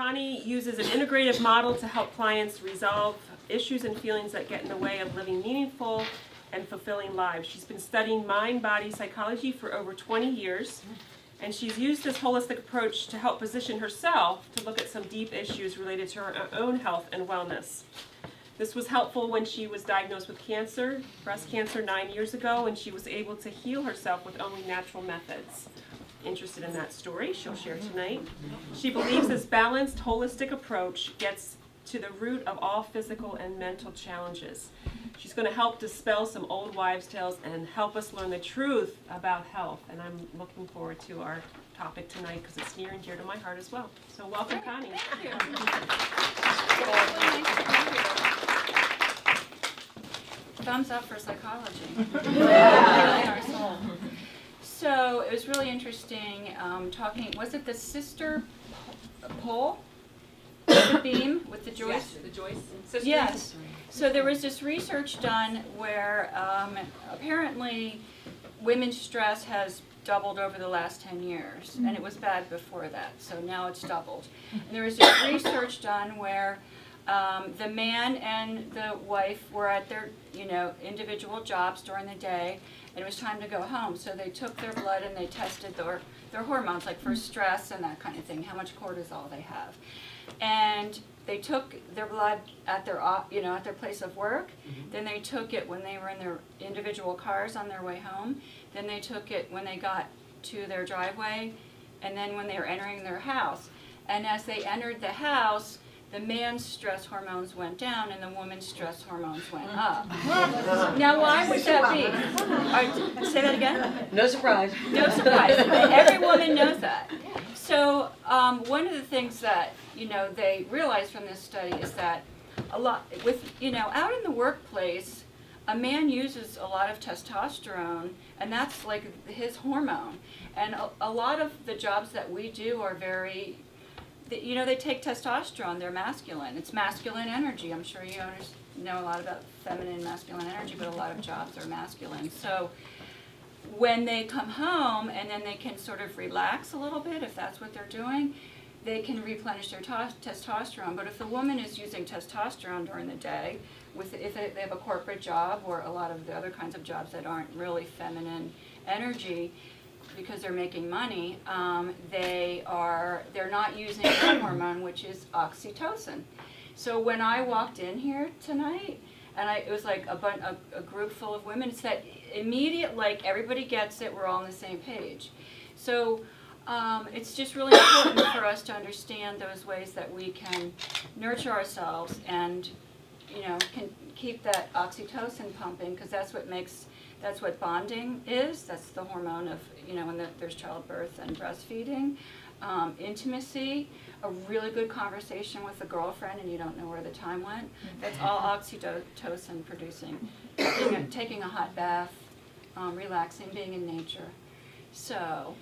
Connie uses an integrative model to help clients resolve issues and feelings that get in the way of living meaningful and fulfilling lives. She's been studying mind-body psychology for over 20 years, and she's used this holistic approach to help position herself to look at some deep issues related to her own health and wellness. This was helpful when she was diagnosed with cancer, breast cancer, 9 years ago, and she was able to heal herself with only natural methods. Interested in that story, she'll share tonight. She believes this balanced, holistic approach gets to the root of all physical and mental challenges. She's going to help dispel some old wives' tales and help us learn the truth about health. And I'm looking forward to our topic tonight because it's near and dear to my heart as well. So welcome, Connie. Thank you. Thumbs up for psychology. Our soul. So it was really interesting talking. Was it the sister pole? The beam with the joist? Yes, the joist. Sisters. Yes. So there was this research done where apparently women's stress has doubled over the last 10 years, and it was bad before that, so now it's doubled. And there was this research done where the man and the wife were at their individual jobs during the day, and it was time to go home. So they took their blood and they tested their hormones, like for stress and that kind of thing, how much cortisol they have. And they took their blood at their at their place of work. Then they took it when they were in their individual cars on their way home. Then they took it when they got to their driveway, and then when they were entering their house. And as they entered the house, the man's stress hormones went down and the woman's stress hormones went up. Now, why would that be? Say that again? No surprise. No surprise. Every woman knows that. So one of the things that they realized from this study is that a lot with out in the workplace, a man uses a lot of testosterone, and that's like his hormone. And a lot of the jobs that we do are very, they take testosterone. They're masculine. It's masculine energy. I'm sure you know a lot about feminine and masculine energy, but a lot of jobs are masculine. So when they come home and then they can sort of relax a little bit, if that's what they're doing, they can replenish their testosterone. But if the woman is using testosterone during the day, if they have a corporate job or a lot of the other kinds of jobs that aren't really feminine energy, because they're making money, they're not using one hormone, which is oxytocin. So when I walked in here tonight, and it was like a group full of women, it's that immediate, like everybody gets it, we're all on the same page. So it's just really important for us to understand those ways that we can nurture ourselves and can keep that oxytocin pumping, because that's what bonding is. That's the hormone of when there's childbirth and breastfeeding. Intimacy, a really good conversation with a girlfriend and you don't know where the time went. That's all oxytocin producing. Taking a hot bath, relaxing, being in nature. So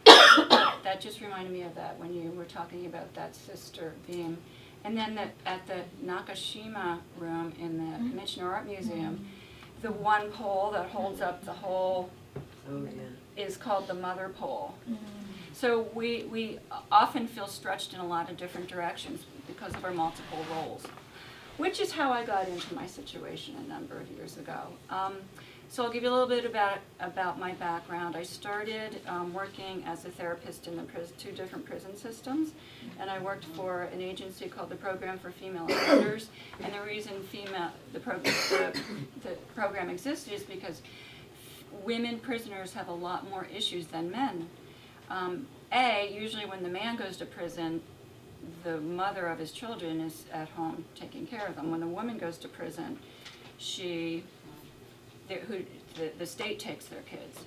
that just reminded me of that when you were talking about that sister beam. And then at the Nakashima room in the Michener Art Museum, the one pole that holds up the whole is called the mother pole. So we often feel stretched in a lot of different directions because of our multiple roles, which is how I got into my situation a number of years ago. So I'll give you a little bit about my background. I started working as a therapist in the two different prison systems, and I worked for an agency called the Program for Female Offenders. And the reason the program existed is because women prisoners have a lot more issues than men. Usually when the man goes to prison, the mother of his children is at home taking care of them. When a woman goes to prison, the state takes their kids,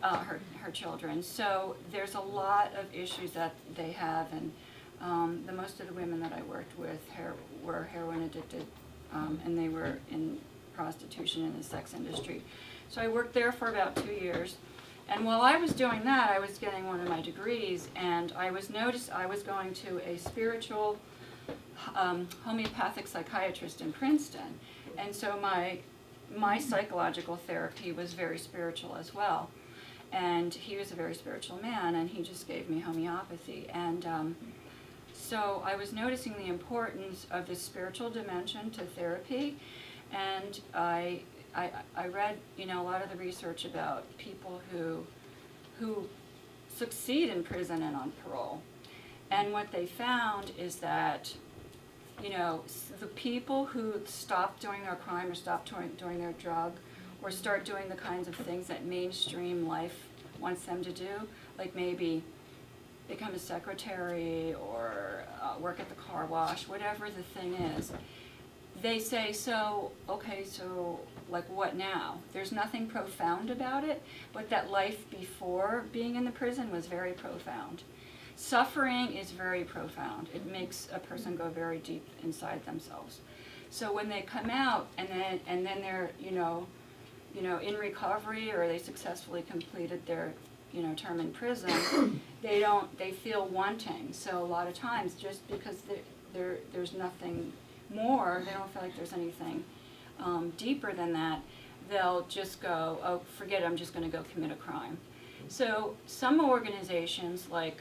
her children. So there's a lot of issues that they have, and most of the women that I worked with were heroin addicted, and they were in prostitution in the sex industry. So I worked there for about 2 years. And while I was doing that, I was getting one of my degrees, and I was going to a spiritual homeopathic psychiatrist in Princeton. And so my psychological therapy was very spiritual as well. And he was a very spiritual man, and he just gave me homeopathy. And So I was noticing the importance of this spiritual dimension to therapy, and I read, you know, a lot of the research about people who succeed in prison and on parole. And what they found is that, you know, the people who stop doing their crime or stop doing their drug or start doing the kinds of things that mainstream life wants them to do, like maybe become a secretary or work at the car wash, whatever the thing is, they say, so, okay, so like what now? There's nothing profound about it, but that life before being in the prison was very profound. Suffering is very profound. It makes a person go very deep inside themselves. So when they come out and then they're, you know, in recovery, or they successfully completed their, you know, term in prison, they feel wanting. So a lot of times, just because there's nothing more, they don't feel like there's anything deeper than that, they'll just go, oh, forget it, I'm just going to go commit a crime. So some organizations like,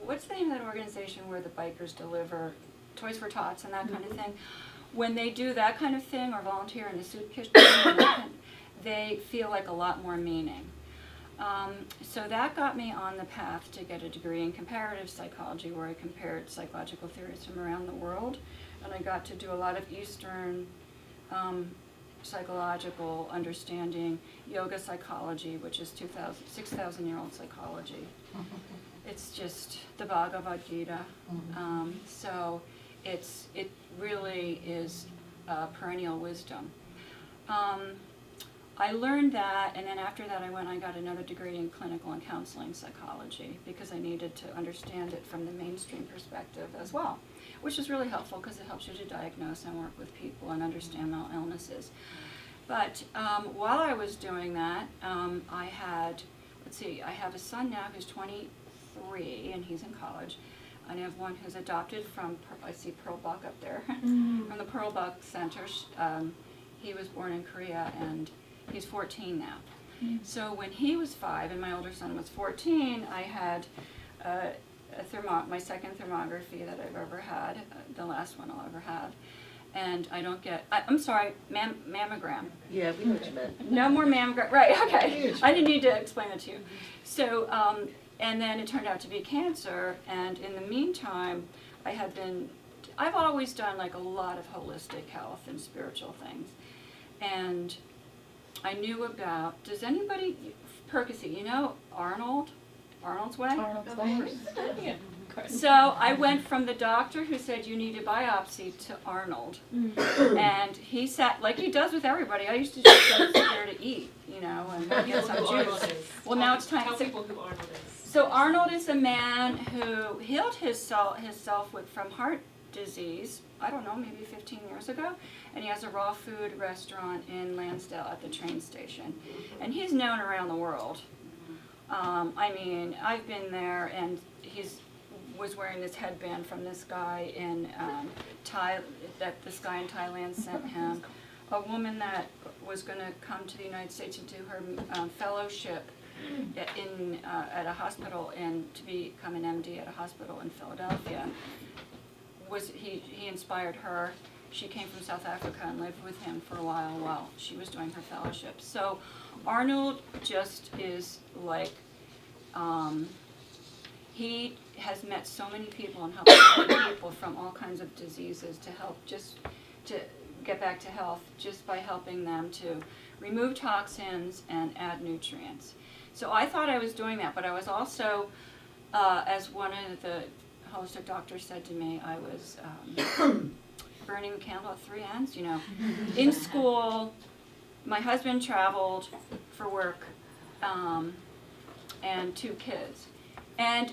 what's the name of that organization where the bikers deliver Toys for Tots and that kind of thing? When they do that kind of thing or volunteer in the soup kitchen, they feel like a lot more meaning. So that got me on the path to get a degree in comparative psychology, where I compared psychological theories from around the world, and I got to do a lot of Eastern psychological understanding, yoga psychology, which is 6,000-year-old psychology. It's just the Bhagavad Gita. So it really is perennial wisdom. I learned that, and then after that I got another degree in clinical and counseling psychology, because I needed to understand it from the mainstream perspective as well, which is really helpful because it helps you to diagnose and work with people and understand mental illnesses. But while I was doing that, I have a son now who's 23 and he's in college. I have one who's adopted from, I see Pearl Buck up there, from the Pearl Buck Center. He was born in Korea and he's 14 now. So when he was 5 and my older son was 14, I had my second thermography that I've ever had, the last one I'll ever have. And I don't get, I'm sorry, mammogram. Yeah, we know what you meant. No more mammogram, right, okay. I didn't need to explain that to you. So, and then it turned out to be cancer, and in the meantime, I've always done like a lot of holistic health and spiritual things. And I knew about, does anybody, Percocet, you know Arnold's Way? Arnold's Way. Yeah. So I went from the doctor who said you need a biopsy to Arnold. And he sat, like he does with everybody. I used to just go there to eat, you know, and get some juice. Well, now it's time Tell to... people who Arnold is. So Arnold is a man who healed himself from heart disease, I don't know, maybe 15 years ago. And he has a raw food restaurant in Lansdale at the train station. And he's known around the world. I mean, I've been there, and was wearing this headband from this guy in that this guy in Thailand sent him. A woman that was going to come to the United States to do her fellowship at a hospital and to become an MD at a hospital in Philadelphia. He inspired her. She came from South Africa and lived with him for a while she was doing her fellowship. So Arnold just is like, he has met so many people and helped so many people from all kinds of diseases to get back to health just by helping them to remove toxins and add nutrients. So I thought I was doing that, but I was also, as one of the holistic doctors said to me, I was burning the candle at 3 ends, you know. In school, my husband traveled for work, and 2 kids, and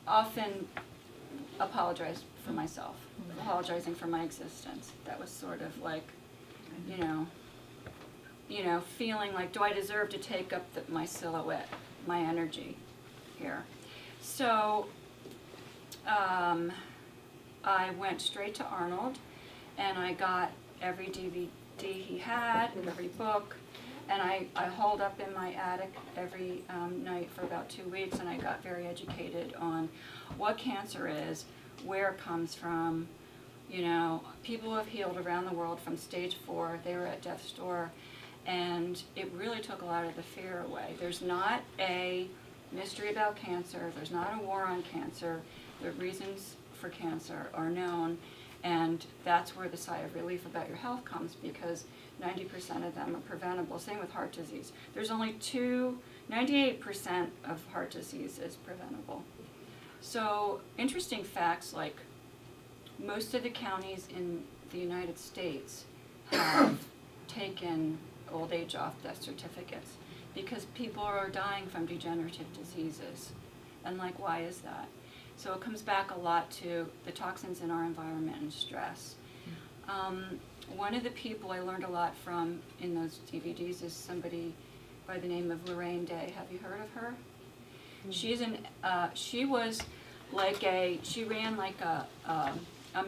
often apologized for myself, apologizing for my existence. That was sort of like, you know, feeling like, do I deserve to take up my silhouette, my energy here? So I went straight to Arnold, and I got every DVD he had, every book, And I holed up in my attic every night for about 2 weeks, and I got very educated on what cancer is, where it comes from. You know, people who have healed around the world from stage 4, they were at death's door, and it really took a lot of the fear away. There's not a mystery about cancer, there's not a war on cancer, the reasons for cancer are known, and that's where the sigh of relief about your health comes, because 90% of them are preventable. Same with heart disease. There's only 98% of heart disease is preventable. So interesting facts, like most of the counties in the United States have taken old age off death certificates because people are dying from degenerative diseases. And like, why is that? So it comes back a lot to the toxins in our environment and stress. One of the people I learned a lot from in those DVDs is somebody by the name of Lorraine Day. Have you heard of her? She ran like a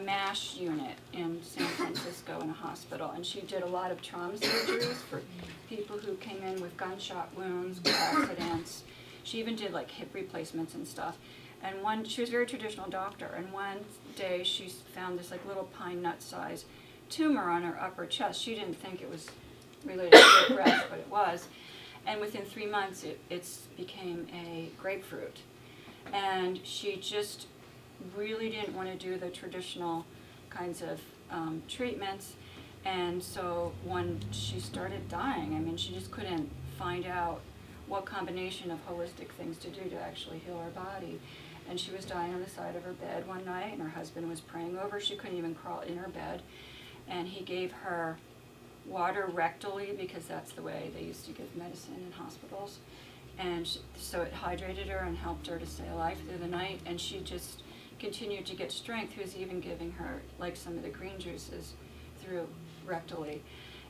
MASH unit in San Francisco in a hospital, and she did a lot of trauma surgeries for people who came in with gunshot wounds, car accidents. She even did like hip replacements and stuff. And she was a very traditional doctor, and one day she found this like little pine nut size tumor on her upper chest. She didn't think it was related to her breast, but it was. And within 3 months, it became a grapefruit. And she just really didn't want to do the traditional kinds of treatments. And so when she started dying, I mean, she just couldn't find out what combination of holistic things to do to actually heal her body. And she was dying on the side of her bed one night, and her husband was praying over. She couldn't even crawl in her bed. And he gave her water rectally, because that's the way they used to give medicine in hospitals. And so it hydrated her and helped her to stay alive through the night. And she just continued to get strength. He was even giving her like some of the green juices through rectally.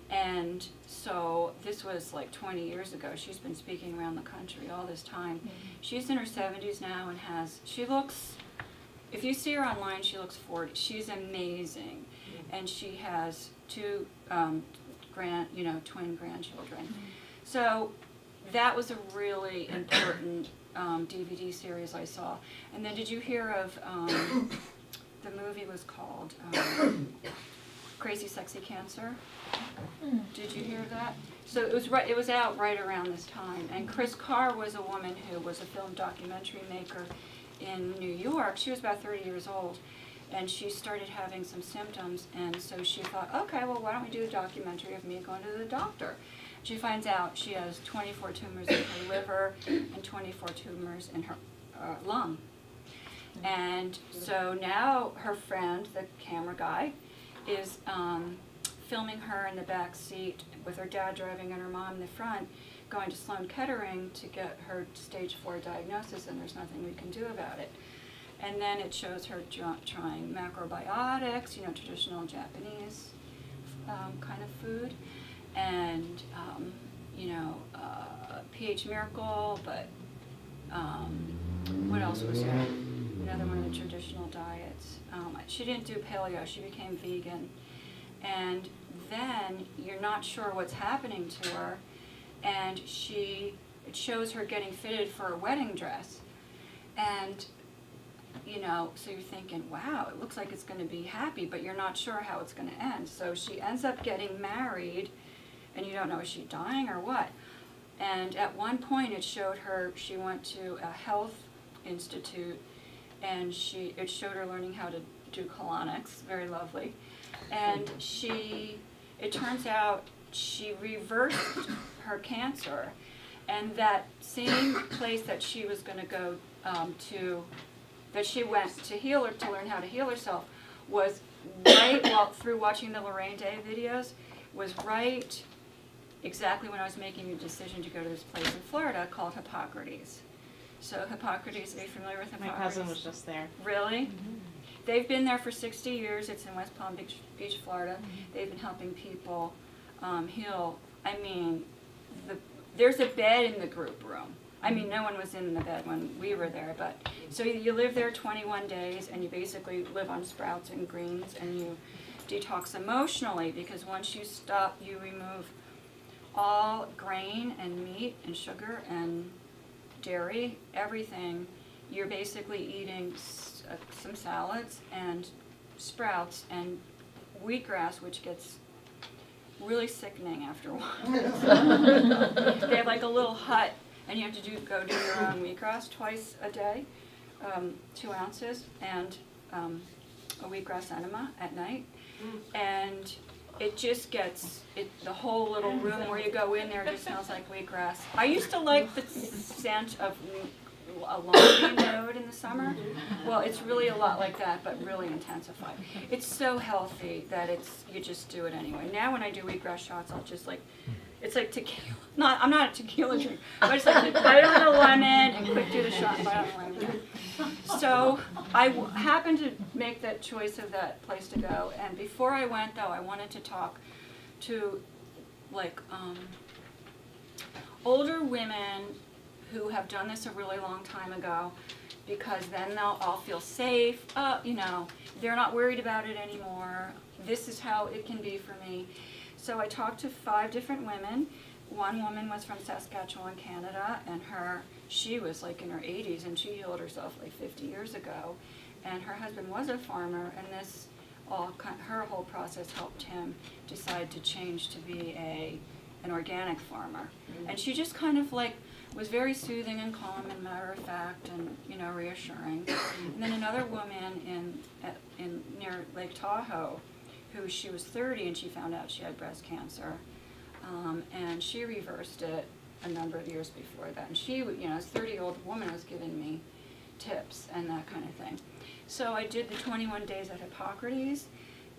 And so this was like 20 years ago. She's been speaking around the country all this time. Mm-hmm. She's in her 70s now and she looks, if you see her online, she looks 40. She's amazing. Mm-hmm. And she has 2 twin grandchildren. Mm-hmm. So that was a really important DVD series I saw. And then did you hear of, the movie was called Crazy Sexy Cancer? Did you hear that? So it was out right around this time. And Chris Carr was a woman who was a film documentary maker in New York. She was about 30 years old, and she started having some symptoms, and so she thought, okay, well, why don't we do a documentary of me going to the doctor? She finds out she has 24 tumors in her liver and 24 tumors in her lung. And so now her friend, the camera guy, is filming her in the back seat with her dad driving and her mom in the front, going to Sloan Kettering to get her stage 4 diagnosis, and there's nothing we can do about it. And then it shows her trying macrobiotics, traditional Japanese kind of food, and pH Miracle, but what else was there? Another one of the traditional diets. She didn't do paleo, she became vegan. And then you're not sure what's happening to her, and it shows her getting fitted for a wedding dress. And so you're thinking, wow, it looks like it's going to be happy, but you're not sure how it's going to end. So she ends up getting married, and you don't know, is she dying or what? And at one point it showed her, she went to a health institute, and it showed her learning how to do colonics, very lovely. And it turns out she reversed her cancer, and that same place that she was going to go that she went to learn how to heal herself, was right through watching the Lorraine Day videos, was right exactly when I was making the decision to go to this place in Florida called Hippocrates. So Hippocrates, are you familiar with Hippocrates? My cousin was just there. Really? Mm-hmm. They've been there for 60 years. It's in West Palm Beach, Florida. Mm-hmm. They've been helping people heal. I mean, there's a bed in the group room. I mean, no one was in the bed when we were there, but so you live there 21 days, and you basically live on sprouts and greens, and you detox emotionally, because once you stop, you remove all grain and meat and sugar and dairy, everything. You're basically eating some salads and sprouts and wheatgrass, which gets really sickening after a while. They have like a little hut, and you have to go do your own wheatgrass twice a day, 2 ounces, and a wheatgrass enema at night. And it just gets, the whole little room where you go in there just smells like wheatgrass. I used to like the scent of a lawn road in the summer. Well, it's really a lot like that, but really intensified. It's so healthy that you just do it anyway. Now when I do wheatgrass shots, I'll just like, it's like tequila. I'm not a tequila drink, but it's like bite on a lemon and quick do the shot and bite on a lemon. So I happened to make that choice of that place to go, and before I went though, I wanted to talk to like older women who have done this a really long time ago, because then they'll all feel safe. They're not worried about it anymore. This is how it can be for me. So I talked to 5 different women. One woman was from Saskatchewan, Canada, and she was like in her 80s, and she healed herself like 50 years ago. And her husband was a farmer, and her whole process helped him decide to change to be an organic farmer. And she just kind of like was very soothing and calm and matter of fact and reassuring. And then another woman in near Lake Tahoe, she was 30 and she found out she had breast cancer, and she reversed it a number of years before that. And she, this 30-year-old woman was giving me tips and that kind of thing. So I did the 21 days at Hippocrates.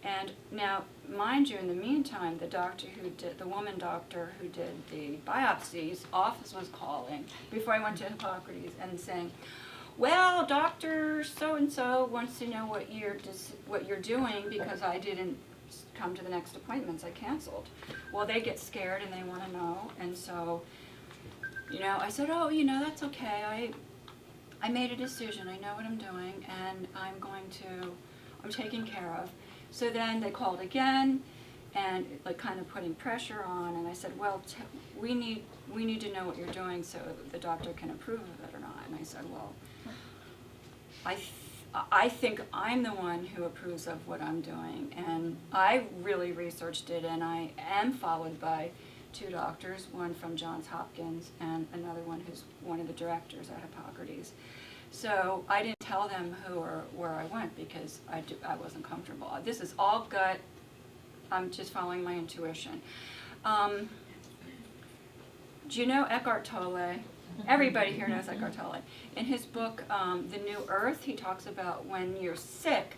And now, mind you, in the meantime, the woman doctor who did the biopsies, office was calling before I went to Hippocrates and saying, well, Dr. So-and-so wants to know what you're doing because I didn't come to the next appointments. I canceled. Well, they get scared and they want to know. And so, I said, oh, that's okay. I made a decision. I know what I'm doing, and I'm taken care of. So then they called again, and like kind of putting pressure on, and I said, well, we need to know what you're doing so the doctor can approve of it or not. And I said, well, I think I'm the one who approves of what I'm doing, and I really researched it, and I am followed by 2 doctors, one from Johns Hopkins and another one who's one of the directors at Hippocrates. So I didn't tell them who or where I went because I wasn't comfortable. This is all gut. I'm just following my intuition. Do you know Eckhart Tolle? Everybody here knows Eckhart Tolle. In his book, The New Earth, he talks about when you're sick,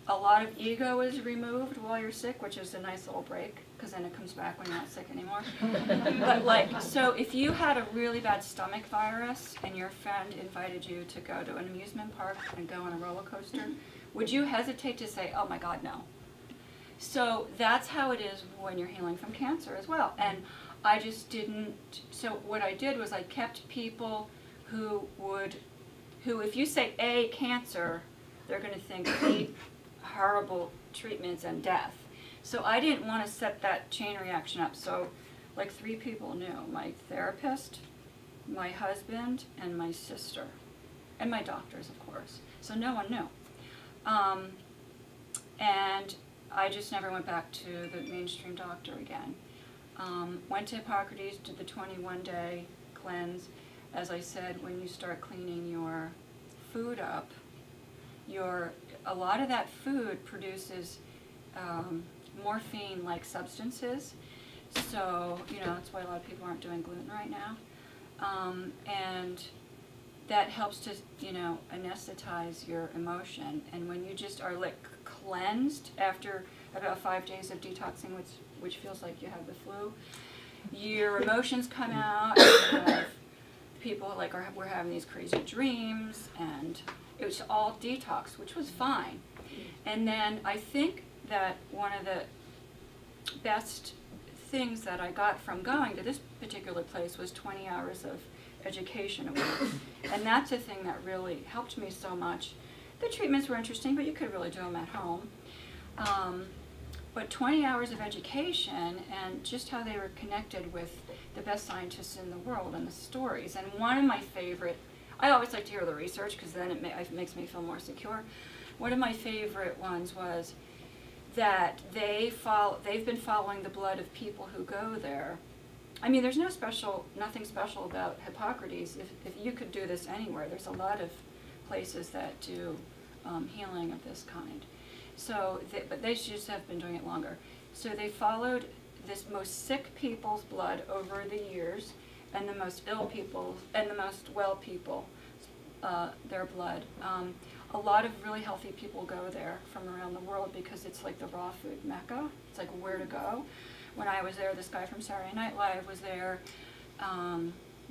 a lot of ego is removed while you're sick, which is a nice little break, because then it comes back when you're not sick anymore. But so if you had a really bad stomach virus and your friend invited you to go to an amusement park and go on a roller coaster, would you hesitate to say, oh my God, no? So that's how it is when you're healing from cancer as well. And I just didn't, so what I did was I kept people who if you say cancer, they're going to think horrible treatments and death. So I didn't want to set that chain reaction up. So like 3 people knew: my therapist, my husband, and my sister, and my doctors, of course. So no one knew. And I just never went back to the mainstream doctor again. Went to Hippocrates, did the 21-day cleanse. As I said, when you start cleaning your food up, a lot of that food produces morphine-like substances. So, that's why a lot of people aren't doing gluten right now. And that helps to, anesthetize your emotion. And when you just are like cleansed after about 5 days of detoxing, which feels like you have the flu, your emotions come out. You have people like we're having these crazy dreams, and it was all detox, which was fine. And then I think that one of the best things that I got from going to this particular place was 20 hours of education a week. And that's a thing that really helped me so much. The treatments were interesting, but you could really do them at home. but 20 hours of education and just how they were connected with the best scientists in the world and the stories. And one of my favorite, I always like to hear the research because then it makes me feel more secure. One of my favorite ones was that they've been following the blood of people who go there. I mean, there's nothing special about Hippocrates. If you could do this anywhere, there's a lot of places that do healing of this kind. So, but they just have been doing it longer. So they followed this most sick people's blood over the years, and the most ill people and the most well people, their blood. A lot of really healthy people go there from around the world because it's like the raw food mecca. It's like where to go. When I was there, this guy from Saturday Night Live was there,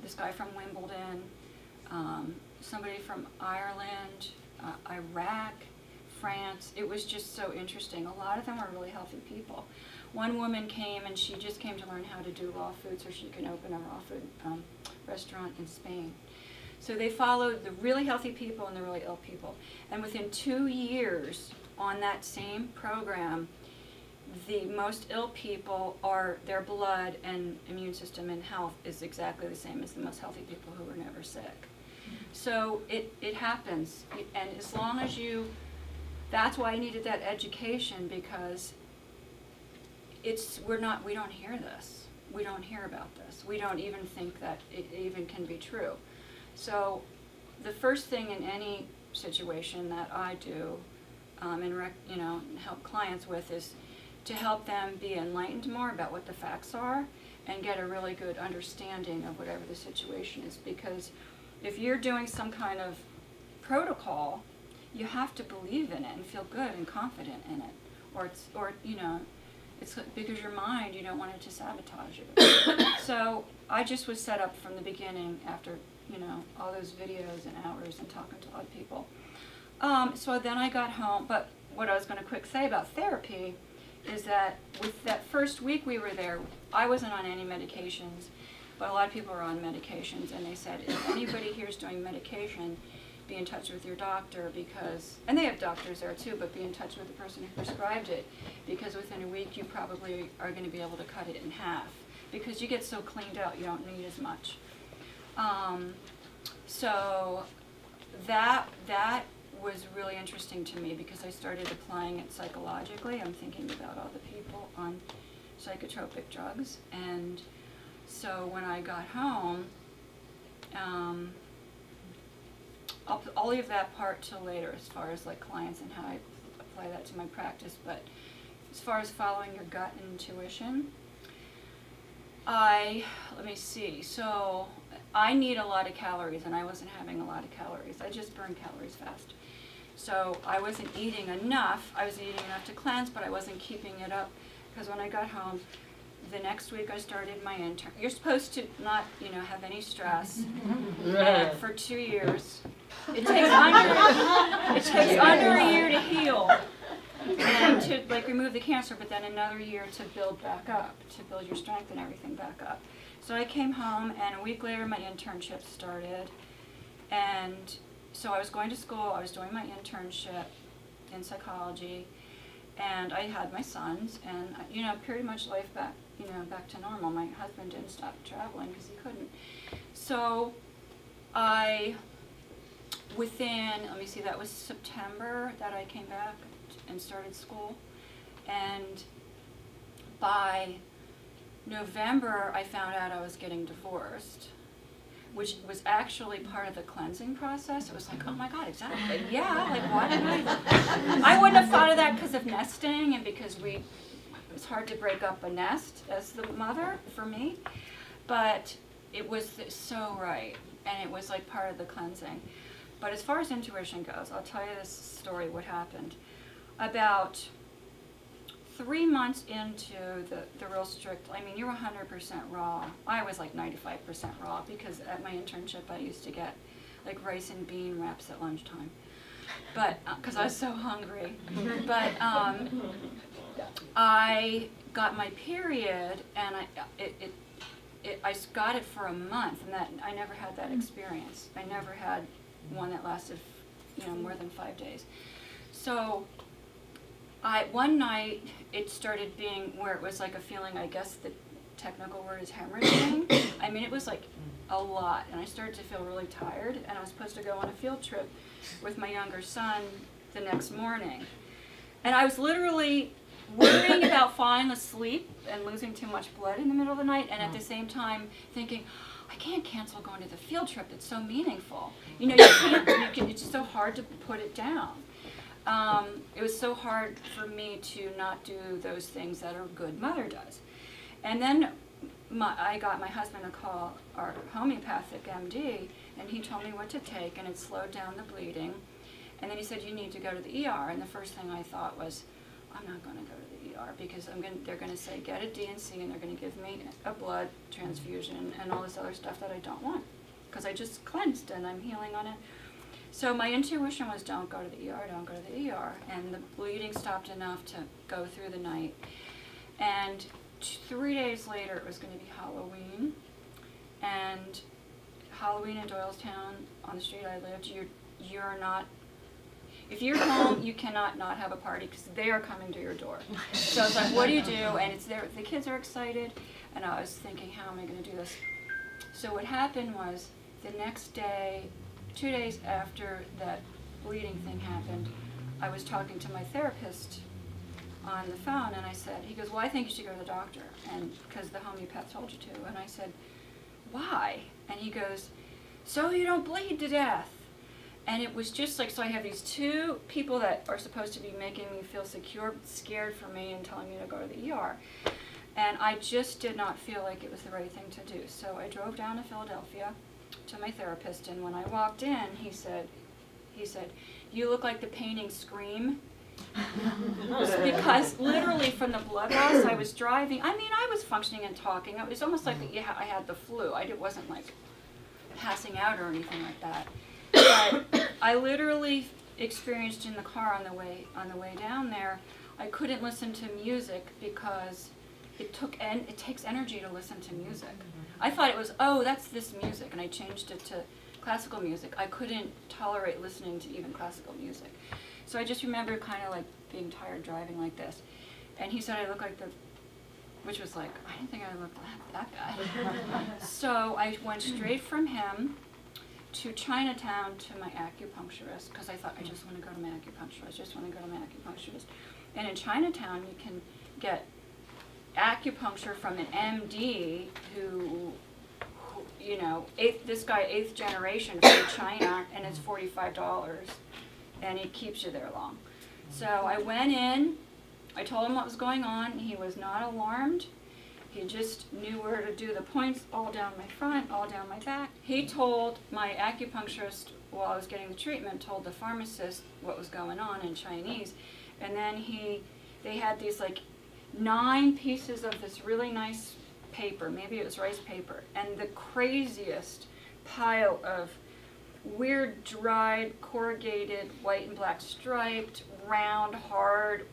this guy from Wimbledon, somebody from Ireland, Iraq, France. It was just so interesting. A lot of them were really healthy people. One woman came and she just came to learn how to do raw food so she can open a raw food restaurant in Spain. So they followed the really healthy people and the really ill people. And within 2 years on that same program, the most ill people their blood and immune system and health is exactly the same as the most healthy people who were never sick. So it happens. And as long as that's why I needed that education, because we don't hear this. We don't hear about this. We don't even think that it even can be true. So the first thing in any situation that I do and help clients with is to help them be enlightened more about what the facts are and get a really good understanding of whatever the situation is. Because if you're doing some kind of protocol, you have to believe in it and feel good and confident in it, it's because your mind, you don't want it to sabotage you. So I just was set up from the beginning after all those videos and hours and talking to a lot of people. So then I got home, but what I was going to quick say about therapy is that with that first week we were there, I wasn't on any medications, but a lot of people are on medications, and they said, if anybody here is doing medication, be in touch with your doctor and they have doctors there too, but be in touch with the person who prescribed it, because within a week you probably are going to be able to cut it in half, because you get so cleaned out you don't need as much. So that was really interesting to me because I started applying it psychologically. I'm thinking about all the people on psychotropic drugs, and so when I got home, I'll leave that part till later as far as like clients and how I apply that to my practice, but as far as following your gut and intuition, let me see, so I need a lot of calories, and I wasn't having a lot of calories. I just burn calories fast. So I wasn't eating enough. I was eating enough to cleanse, but I wasn't keeping it up, because when I got home, the next week I started my intern. You're supposed to not, have any stress. And for 2 years, it takes under a year to heal and to remove the cancer, but then another year to build back up, to build your strength and everything back up. So I came home, and a week later my internship started, and so I was going to school. I was doing my internship in psychology, and I had my sons, and pretty much life back to normal. My husband didn't stop traveling because he couldn't. So that was September that I came back and started school, and by November I found out I was getting divorced, which was actually part of the cleansing process. It was like, oh my God, exactly, yeah, why didn't I wouldn't have thought of that because of nesting and because it's hard to break up a nest as the mother for me, but it was so right, and it was part of the cleansing. But as far as intuition goes, I'll tell you this story, what happened. About 3 months into the real strict, you're 100% raw. I was 95% raw because at my internship I used to get rice and bean wraps at lunchtime, but because I was so hungry. But I got my period, and I got it for a month, and that I never had that experience. I never had one that lasted more than 5 days. So One night it started being where it was like a feeling, I guess the technical word is hemorrhaging. I mean, it was like a lot, and I started to feel really tired, and I was supposed to go on a field trip with my younger son the next morning. And I was literally worrying about falling asleep and losing too much blood in the middle of the night, and at the same time thinking, I can't cancel going to the field trip, it's so meaningful. You know, it's just so hard to put it down. It was so hard for me to not do those things that a good mother does. And then I got my husband to call our homeopathic MD, and he told me what to take, and it slowed down the bleeding. And then he said, you need to go to the ER. And the first thing I thought was, I'm not going to go to the ER because they're going to say, get a D&C, and they're going to give me a blood transfusion and all this other stuff that I don't want because I just cleansed and I'm healing on it. So my intuition was, don't go to the ER, don't go to the ER. And the bleeding stopped enough to go through the night. And 3 days later, it was going to be Halloween. And Halloween in Doylestown, on the street I lived, you're not, if you're home, you cannot not have a party because they are coming to your door. So it's like, what do you do? And it's there, the kids are excited. And I was thinking, how am I going to do this? So what happened was, the next day, 2 days after that bleeding thing happened, I was talking to my therapist on the phone, and I said, he goes, well, I think you should go to the doctor, and because the homeopath told you to. And I said, why? And he goes, so you don't bleed to death. And it was just like, so I have these two people that are supposed to be making me feel secure, scared for me, and telling me to go to the ER. And I just did not feel like it was the right thing to do. So I drove down to Philadelphia to my therapist, and when I walked in, he said, you look like the painting Scream. Because literally from the blood loss, I was driving. I mean, I was functioning and talking. It was almost like I had the flu. It wasn't like passing out or anything like that. But I literally experienced in the car on the way down there, I couldn't listen to music because it takes energy to listen to music. I thought it was, oh, that's this music, and I changed it to classical music. I couldn't tolerate listening to even classical music. So I just remember kind of like being tired driving like this. And he said I look like which was like, I didn't think I looked like that guy. So I went straight from him to Chinatown to my acupuncturist, because I thought, I just want to go to my acupuncturist. And in Chinatown, you can get acupuncture from an MD who you know, this guy, 8th generation from China, and it's $45, and he keeps you there long. So I went in, I told him what was going on, he was not alarmed. He just knew where to do the points, all down my front, all down my back. He told my acupuncturist, while I was getting the treatment, told the pharmacist what was going on in Chinese, and then they had these like 9 pieces of this really nice paper, maybe it was rice paper, and the craziest pile of weird dried, corrugated, white and black striped, round, hard,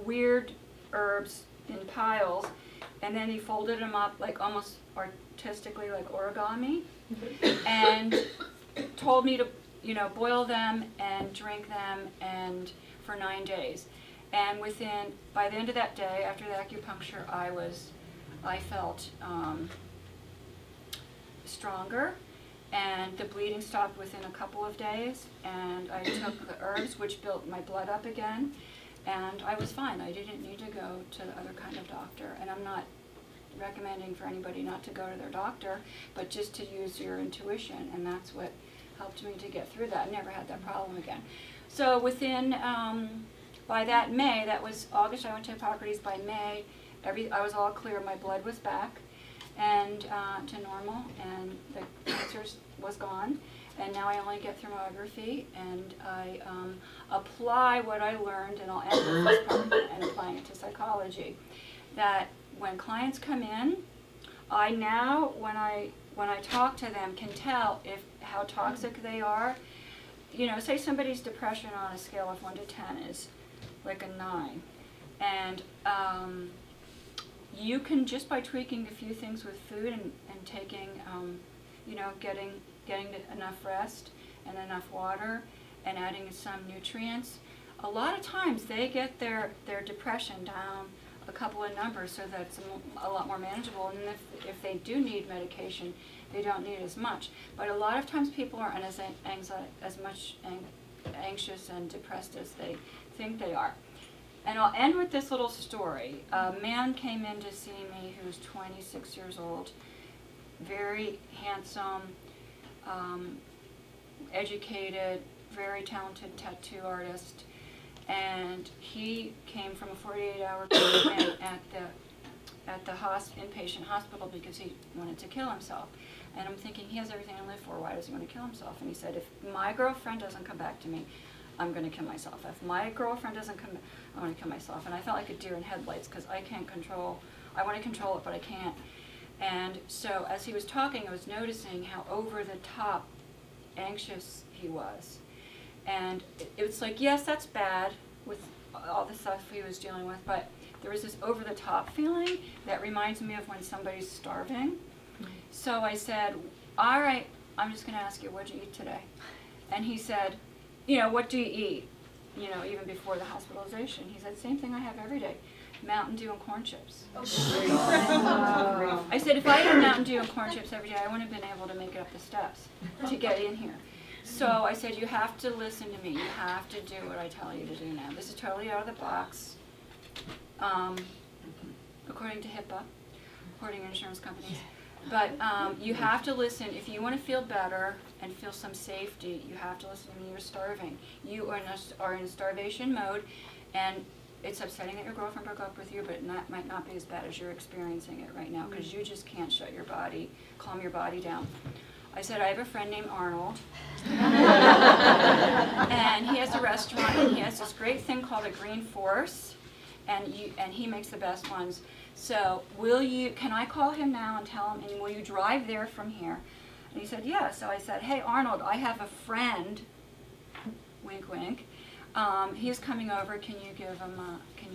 weird herbs in piles, and then he folded them up like almost artistically like origami, and told me to, you know, boil them and drink them and for 9 days. And by the end of that day, after the acupuncture, I felt stronger, and the bleeding stopped within a couple of days, and I took the herbs, which built my blood up again, and I was fine. I didn't need to go to the other kind of doctor, and I'm not recommending for anybody not to go to their doctor, but just to use your intuition, and that's what helped me to get through that. I never had that problem again. So within, by that May, that was August, I went to Hippocrates. By May, I was all clear, my blood was back and to normal, and the cancer was gone, and now I only get thermography, and I apply what I learned, and I'll end with this part, and applying it to psychology, that when clients come in, I now, when I talk to them, can tell how toxic they are. You know, say somebody's depression on a scale of 1 to 10 is like a 9, and you can, just by tweaking a few things with food and taking, you know, getting enough rest and enough water and adding some nutrients, a lot of times they get their depression down a couple of numbers so that it's a lot more manageable, and if they do need medication, they don't need as much. But a lot of times people aren't as anxious and depressed as they think they are. And I'll end with this little story. A man came in to see me who was 26 years old, very handsome, educated, very talented tattoo artist, and he came from a 48-hour treatment at the inpatient hospital because he wanted to kill himself. And I'm thinking, he has everything to live for, why does he want to kill himself? And he said, if my girlfriend doesn't come back to me, I'm going to kill myself. If my girlfriend doesn't come back, I'm going to kill myself. And I felt like a deer in headlights because I want to control it, but I can't. And so as he was talking, I was noticing how over the top anxious he was. And it was like, yes, that's bad with all the stuff he was dealing with, but there was this over the top feeling that reminds me of when somebody's starving. So I said, all right, I'm just going to ask you, what'd you eat today? And he said, what do you eat? Even before the hospitalization. He said, same thing I have every day, Mountain Dew and corn chips. I said, if I had Mountain Dew and corn chips every day, I wouldn't have been able to make it up the steps to get in here. So I said, you have to listen to me. You have to do what I tell you to do now. This is totally out of the box, according to HIPAA, according to insurance companies. But you have to listen. If you want to feel better and feel some safety, you have to listen to me. You're starving. You are in starvation mode, and it's upsetting that your girlfriend broke up with you, but it might not be as bad as you're experiencing it right now because you just can't calm your body down. I said, I have a friend named Arnold, and he has a restaurant, and he has this great thing called a green force, and he makes the best ones. So can I call him now and tell him, and will you drive there from here? And he said, yeah. So I said, hey, Arnold, I have a friend, wink, wink. He's coming over. Can you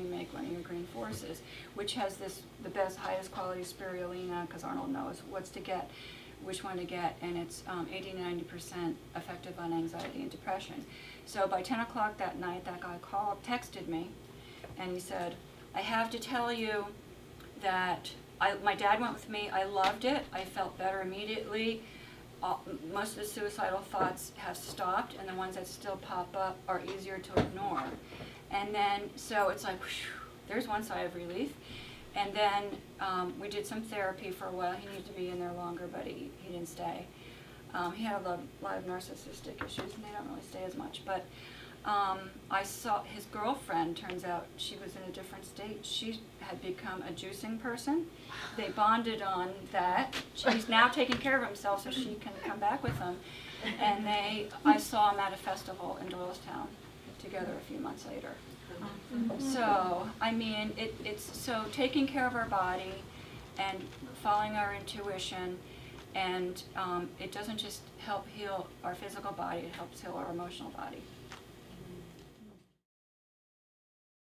make one of your green forces, which has the best, highest quality spirulina, because Arnold knows which one to get, and it's 80-90% effective on anxiety and depression. So by 10 o'clock that night, that guy texted me, and he said, I have to tell you that my dad went with me. I loved it. I felt better immediately. Most of the suicidal thoughts have stopped, and the ones that still pop up are easier to ignore. And then, so it's like, whew, there's one sigh of relief. And then we did some therapy for a while. He needed to be in there longer, but he didn't stay. He had a lot of narcissistic issues, and they don't really stay as much. But I saw his girlfriend, turns out she was in a different state. She had become a juicing person. They bonded on that. He's now taking care of himself so she can come back with him. And I saw them at a festival in Doylestown together a few months later. So, I mean, it's so taking care of our body and following our intuition, and it doesn't just help heal our physical body, it helps heal our emotional body.